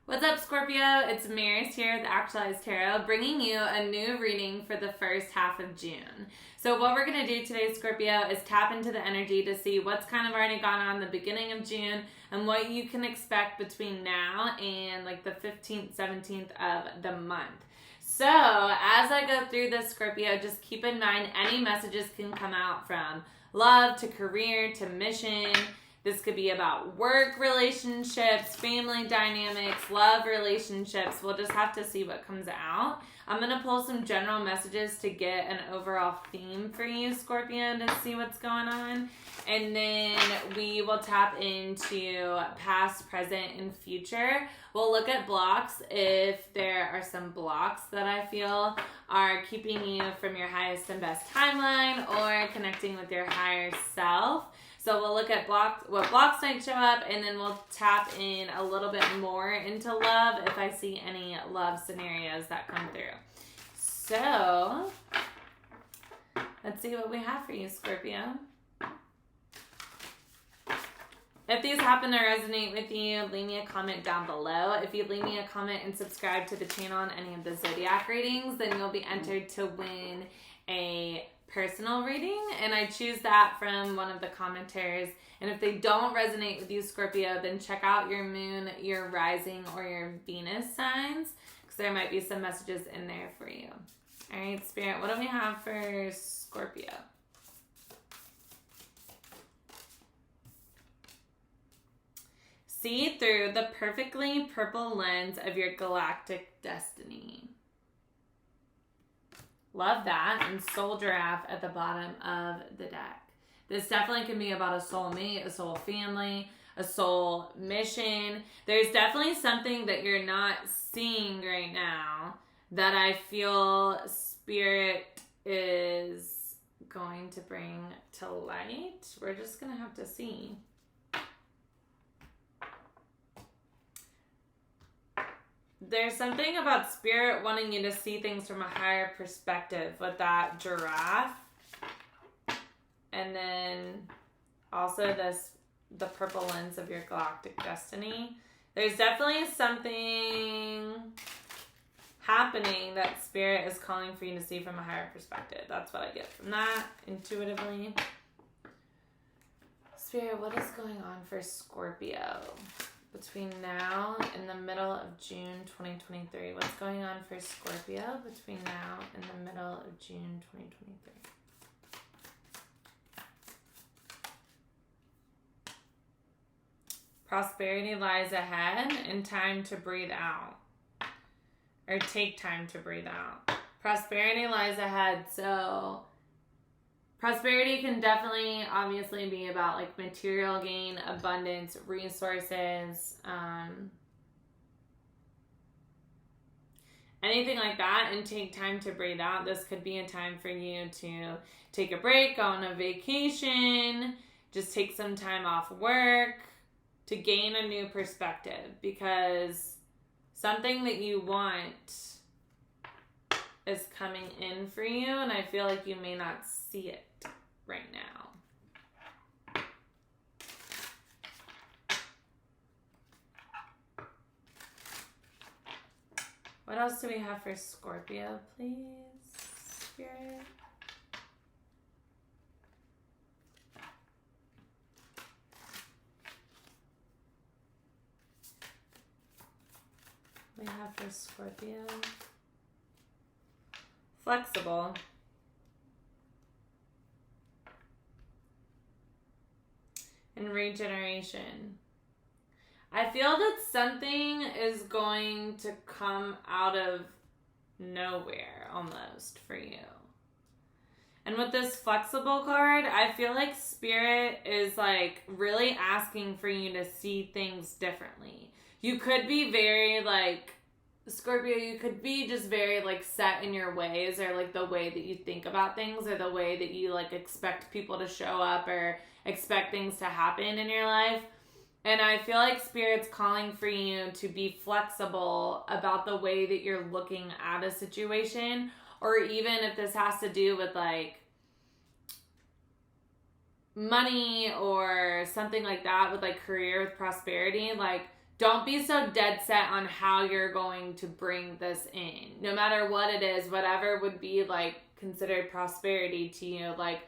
What's up, Scorpio? It's Maris here with Actualized Tarot, bringing you a new reading for the first half of June. So what we're going to do today, Scorpio, is tap into the energy to see what's kind of already gone on in the beginning of June and what you can expect between now and like the 15th, 17th of the month. So as I go through this, Scorpio, just keep in mind any messages can come out from love to career to mission. This could be about work relationships, family dynamics, love relationships. We'll just have to see what comes out. I'm going to pull some general messages to get an overall theme for you, Scorpio, to see what's going on. And then we will tap into past, present, and future. We'll look at blocks if there are some blocks that I feel are keeping you from your highest and best timeline or connecting with your higher self. So we'll look at what blocks might show up, and then we'll tap in a little bit more into love if I see any love scenarios that come through. So let's see what we have for you, Scorpio. If these happen to resonate with you, leave me a comment down below. If you leave me a comment and subscribe to the channel on any of the zodiac readings, then you'll be entered to win a personal reading, and I choose that from one of the commenters. And if they don't resonate with you, Scorpio, then check out your moon, your rising, or your Venus signs, because there might be some messages in there for you. All right, Spirit, what do we have for Scorpio? See through the perfectly purple lens of your galactic destiny. Love that. And soul giraffe at the bottom of the deck. This definitely can be about a soulmate, a soul family, a soul mission. There's definitely something that you're not seeing right now that I feel Spirit is going to bring to light. We're just going to have to see. There's something about Spirit wanting you to see things from a higher perspective with that giraffe. And then also the purple lens of your galactic destiny. There's definitely something happening that Spirit is calling for you to see from a higher perspective. That's what I get from that intuitively. Spirit, what is going on for Scorpio between now and the middle of June 2023? What's going on for Scorpio between now and the middle of June 2023? Prosperity lies ahead and time to breathe out. Or take time to breathe out. Prosperity lies ahead. So prosperity can definitely, obviously, be about like material gain, abundance, resources, anything like that, and take time to breathe out. This could be a time for you to take a break, go on a vacation, just take some time off work to gain a new perspective, because something that you want is coming in for you, and I feel like you may not see it right now. What else do we have for Scorpio, please, Spirit? We have for Scorpio. Flexible. And regeneration. I feel that something is going to come out of nowhere almost for you. And with this flexible card, I feel like Spirit is like really asking for you to see things differently. You could be very like, Scorpio, you could be just very like set in your ways, or like the way that you think about things, or the way that you like expect people to show up or expect things to happen in your life. And I feel like Spirit's calling for you to be flexible about the way that you're looking at a situation, or even if this has to do with like money or something like that, with like career, with prosperity, like don't be so dead set on how you're going to bring this in. No matter what it is, whatever would be like considered prosperity to you. Like,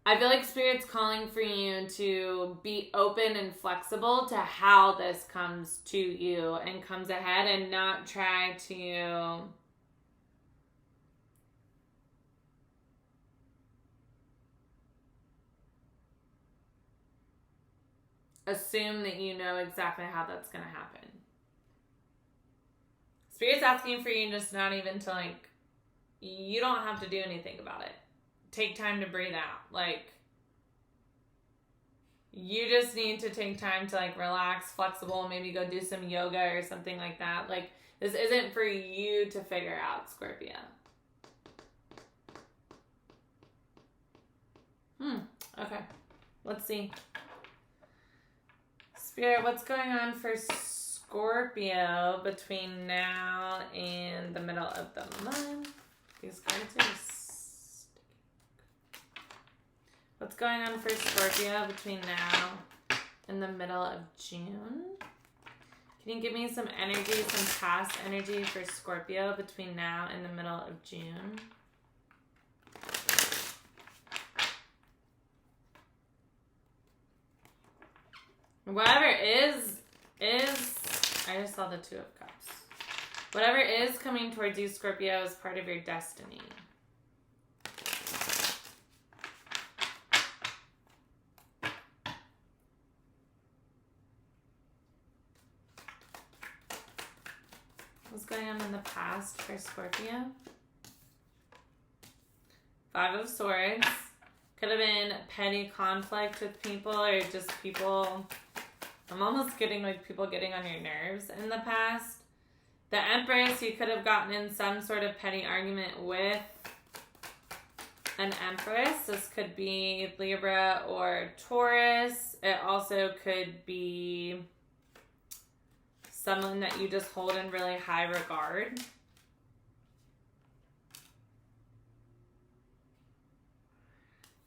I feel like Spirit's calling for you to be open and flexible to how this comes to you and comes ahead, and not try to assume that you know exactly how that's going to happen. Spirit's asking for you just not even to like, you don't have to do anything about it. Take time to breathe out. Like, you just need to take time to like relax, flexible, maybe go do some yoga or something like that. Like, this isn't for you to figure out, Scorpio. Okay. Let's see. Spirit, what's going on for Scorpio between now and the middle of the month? These cards are sticky. What's going on for Scorpio between now and the middle of June? Can you give me some energy, some past energy for Scorpio between now and the middle of June? Whatever is, I just saw the Two of Cups. Whatever is coming towards you, Scorpio, is part of your destiny. What's going on in the past for Scorpio? Five of Swords. Could have been petty conflict with people, or just people... I'm almost getting like people getting on your nerves in the past. The Empress, you could have gotten in some sort of petty argument with an Empress. This could be Libra or Taurus. It also could be someone that you just hold in really high regard.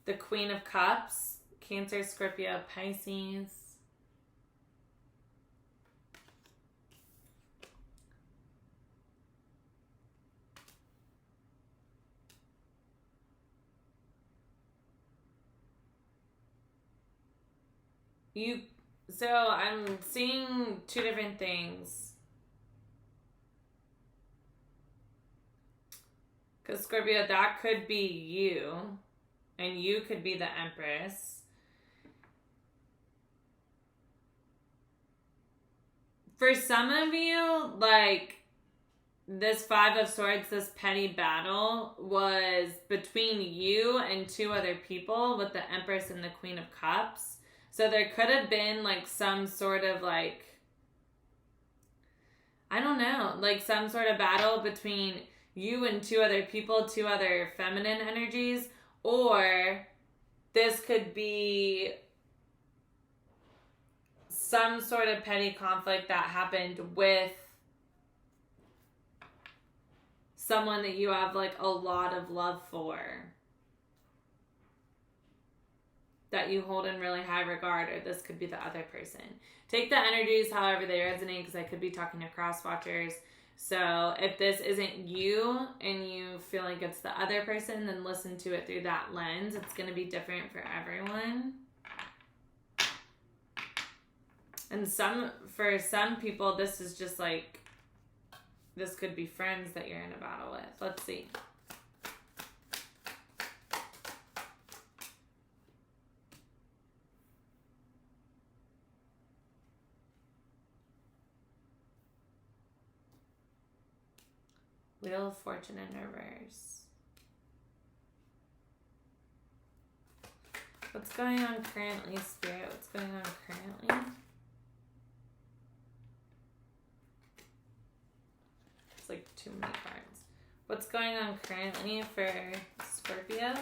The Queen of Cups, Cancer, Scorpio, Pisces. So I'm seeing two different things. Because Scorpio, that could be you. And you could be the Empress. For some of you, like, this Five of Swords, this petty battle was between you and two other people with the Empress and the Queen of Cups. So there could have been, like, some sort of, like, I don't know, like some sort of battle between you and two other people, two other feminine energies. Or this could be some sort of petty conflict that happened with someone that you have, like, a lot of love for, that you hold in really high regard, or this could be the other person. Take the energies however they resonate, because I could be talking to cross watchers. So if this isn't you and you feel like it's the other person, then listen to it through that lens. It's going to be different for everyone. And for some people, this is just like, this could be friends that you're in a battle with. Let's see. Wheel of Fortune in reverse. What's going on currently, Spirit? What's going on currently? It's like too many cards. What's going on currently for Scorpio?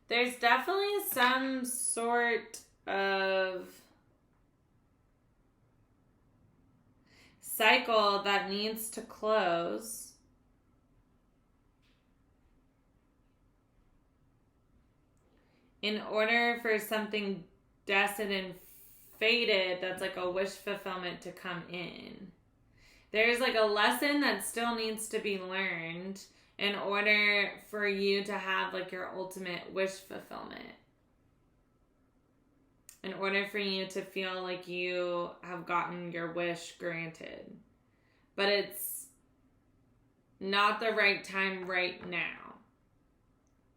There's definitely some sort of cycle that needs to close in order for something destined and fated that's like a wish fulfillment to come in. There's like a lesson that still needs to be learned in order for you to have like your ultimate wish fulfillment. In order for you to feel like you have gotten your wish granted. But it's not the right time right now.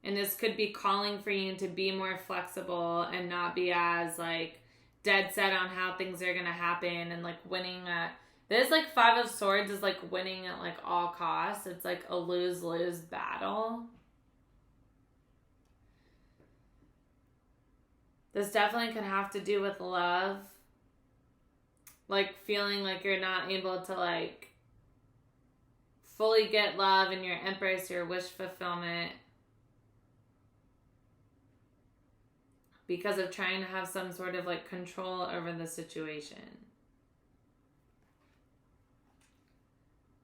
And this could be calling for you to be more flexible and not be as like dead set on how things are going to happen and like winning at... This like 5 of Swords is like winning at like all costs. It's like a lose-lose battle. This definitely could have to do with love. Like feeling like you're not able to like fully get love in your Empress, your wish fulfillment. Because of trying to have some sort of like control over the situation.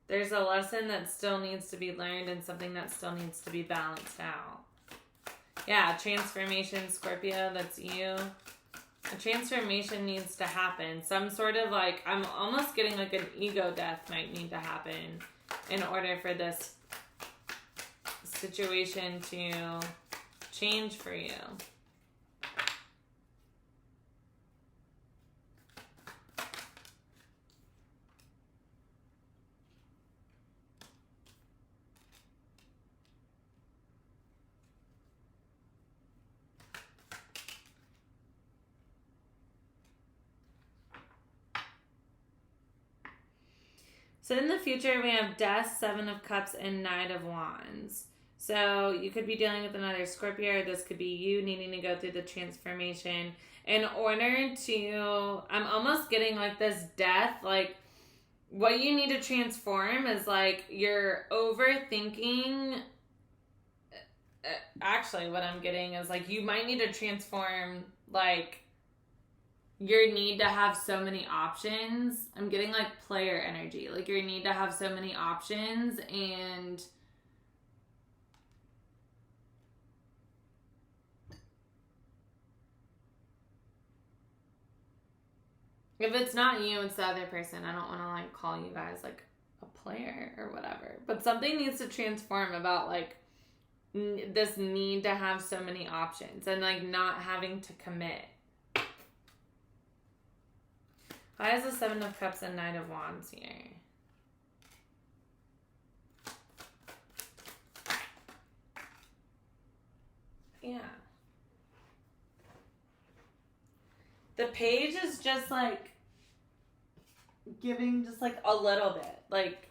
There's a lesson that still needs to be learned and something that still needs to be balanced out. Yeah, transformation, Scorpio, that's you. A transformation needs to happen. Some sort of like, I'm almost getting like an ego death might need to happen in order for this situation to change for you. So in the future, we have Death, 7 of Cups, and 9 of Wands. So you could be dealing with another Scorpio, or this could be you needing to go through the transformation in order to... I'm almost getting like this death, like what you need to transform is like you're overthinking. Actually, what I'm getting is like you might need to transform like your need to have so many options. I'm getting like player energy. Like your need to have so many options, and if it's not you, it's the other person. I don't want to like call you guys like a player or whatever. But something needs to transform about like this need to have so many options and like not having to commit. Why is the 7 of Cups and 9 of Wands here? Yeah. The page is just like giving just like a little bit. Like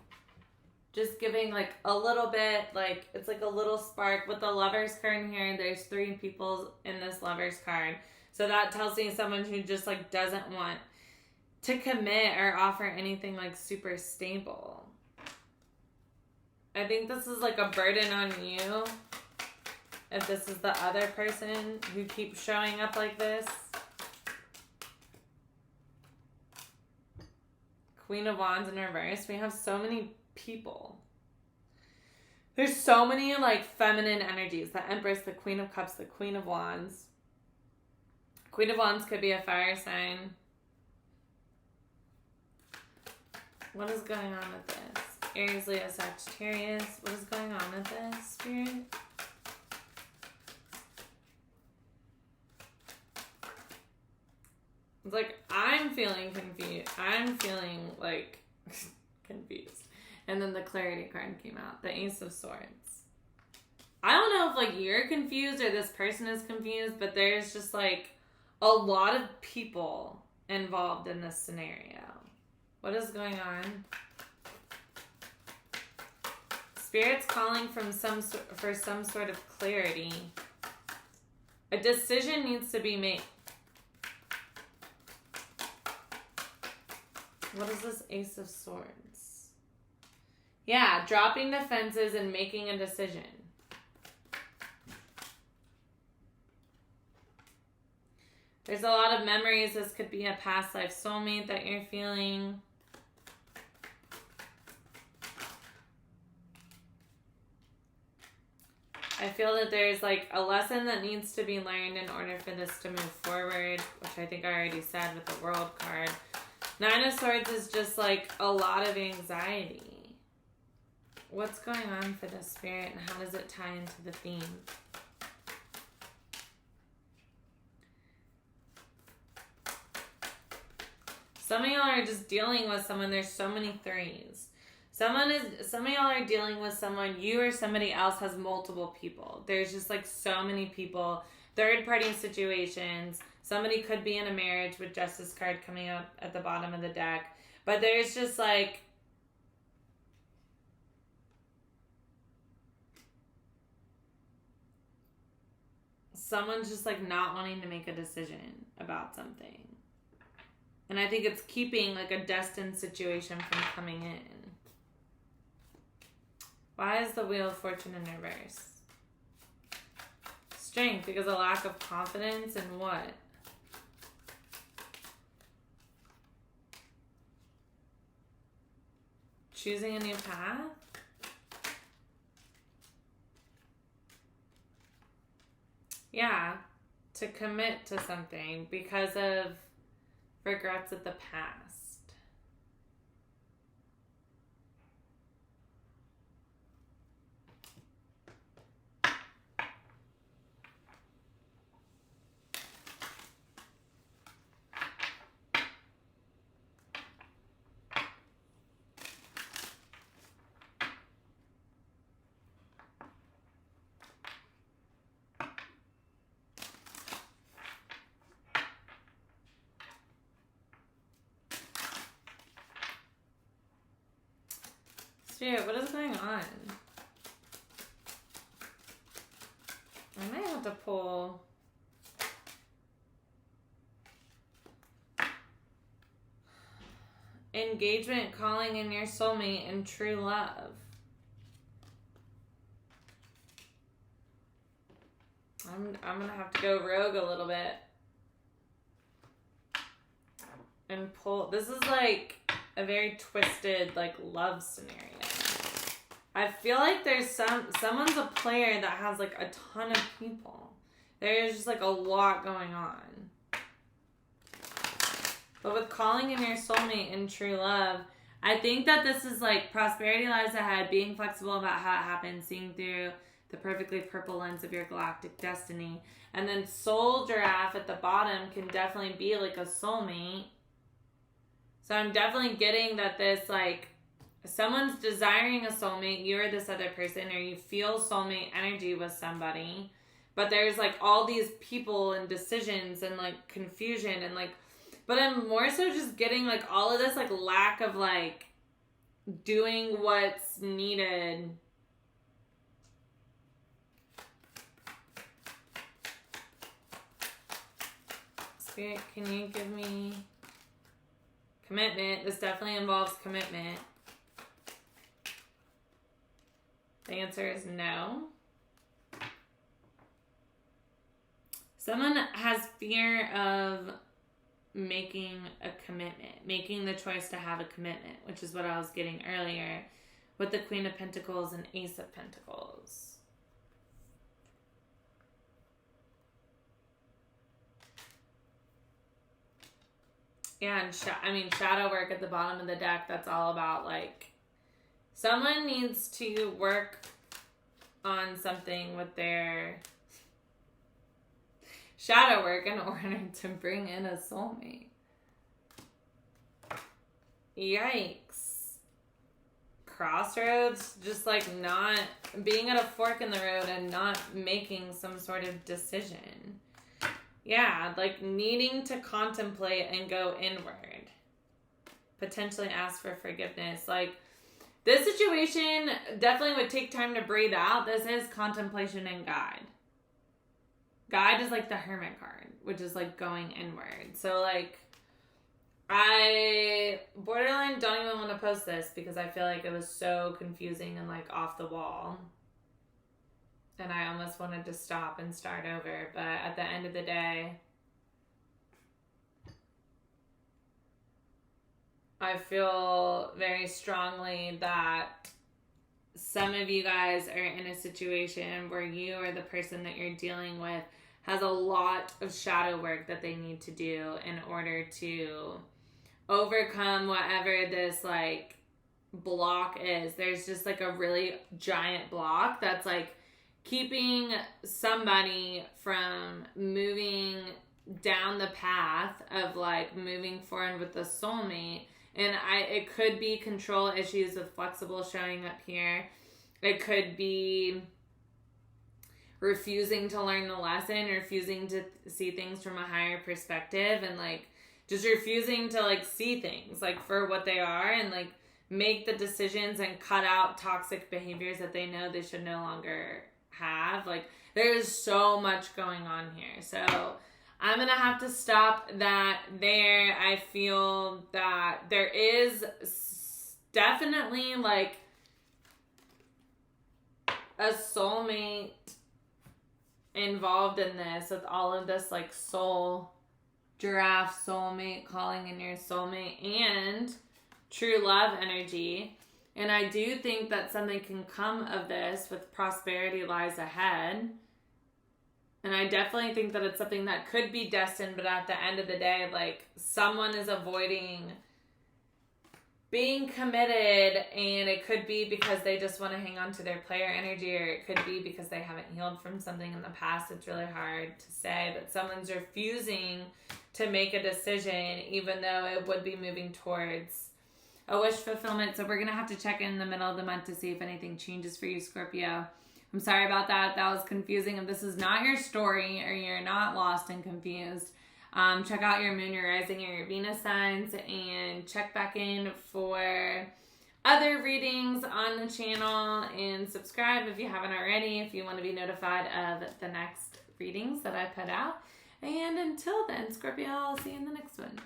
just giving like a little bit. Like it's like a little spark. With the Lovers card here, there's 3 people in this Lovers card. So that tells me someone who just like doesn't want to commit or offer anything like super stable. I think this is like a burden on you. If this is the other person who keeps showing up like this. Queen of Wands in reverse. We have so many people. There's so many like feminine energies. The Empress, the Queen of Cups, the Queen of Wands. Queen of Wands could be a fire sign. What is going on with this? Aries, Leo, Sagittarius. What is going on with this, Spirit? It's like, I'm feeling confused. I'm feeling, like, confused. And then the Clarity card came out. The Ace of Swords. I don't know if, like, you're confused or this person is confused, but there's just, like, a lot of people involved in this scenario. What is going on? Spirit's calling for some sort of clarity. A decision needs to be made. What is this Ace of Swords? Yeah, dropping defenses and making a decision. There's a lot of memories. This could be a past life soulmate that you're feeling. I feel that there's like a lesson that needs to be learned in order for this to move forward, which I think I already said with the World card. Nine of Swords is just like a lot of anxiety. What's going on for the Spirit and how does it tie into the theme? Some of y'all are just dealing with someone. There's so many threes. Some of y'all are dealing with someone, you or somebody else has multiple people. There's just like so many people. Third party situations. Somebody could be in a marriage with Justice card coming up at the bottom of the deck. But there's just like, someone's just like not wanting to make a decision about something. And I think it's keeping like a destined situation from coming in. Why is the Wheel of Fortune in reverse? Strength, because of lack of confidence in what? Choosing a new path? Yeah, to commit to something because of regrets of the past. Dude, what is going on? I might have to pull. Engagement, calling in your soulmate, and true love. I'm gonna have to go rogue a little bit and pull. This is like a very twisted like love scenario. I feel like there's someone's a player that has like a ton of people. There's just like a lot going on. But with calling in your soulmate and true love, I think that this is like prosperity lies ahead, being flexible about how it happens, seeing through the perfectly purple lens of your galactic destiny. And then soul giraffe at the bottom can definitely be like a soulmate. So I'm definitely getting that this like someone's desiring a soulmate, you or this other person, or you feel soulmate energy with somebody, but there's like all these people and decisions and like confusion and like, but I'm more so just getting like all of this like lack of like doing what's needed. Spirit, can you give me commitment? This definitely involves commitment. The answer is no. Someone has fear of making a commitment, making the choice to have a commitment, which is what I was getting earlier with the Queen of Pentacles and Ace of Pentacles. Yeah, and shadow work at the bottom of the deck, that's all about like someone needs to work on something with their shadow work in order to bring in a soulmate. Yikes. Crossroads, just like not being at a fork in the road and not making some sort of decision. Yeah, like needing to contemplate and go inward. Potentially ask for forgiveness. Like, this situation definitely would take time to breathe out. This is contemplation and guide. Guide is like the Hermit card, which is like going inward. So like, I borderline don't even want to post this because I feel like it was so confusing and like off the wall. And I almost wanted to stop and start over. But at the end of the day, I feel very strongly that some of you guys are in a situation where you or the person that you're dealing with has a lot of shadow work that they need to do in order to overcome whatever this like block is. There's just like a really giant block that's like keeping somebody from moving down the path of like moving forward with the soulmate. And it could be control issues with flexible showing up here. It could be refusing to learn the lesson, refusing to see things from a higher perspective, and like just refusing to like see things like for what they are, and like make the decisions and cut out toxic behaviors that they know they should no longer have. Like there's so much going on here. So I'm going to have to stop that there. I feel that there is definitely like a soulmate involved in this, with all of this like soul, giraffe, soulmate, calling in your soulmate, and true love energy. And I do think that something can come of this with prosperity lies ahead. And I definitely think that it's something that could be destined, but at the end of the day, like someone is avoiding being committed, and it could be because they just want to hang on to their player energy, or it could be because they haven't healed from something in the past. It's really hard to say, but someone's refusing to make a decision, even though it would be moving towards a wish fulfillment. So we're going to have to check in the middle of the month to see if anything changes for you, Scorpio. I'm sorry about that. That was confusing. If this is not your story, or you're not lost and confused, check out your moon, your rising, or your Venus signs, and check back in for other readings on the channel, and subscribe if you haven't already, if you want to be notified of the next readings that I put out. And until then, Scorpio, I'll see you in the next one.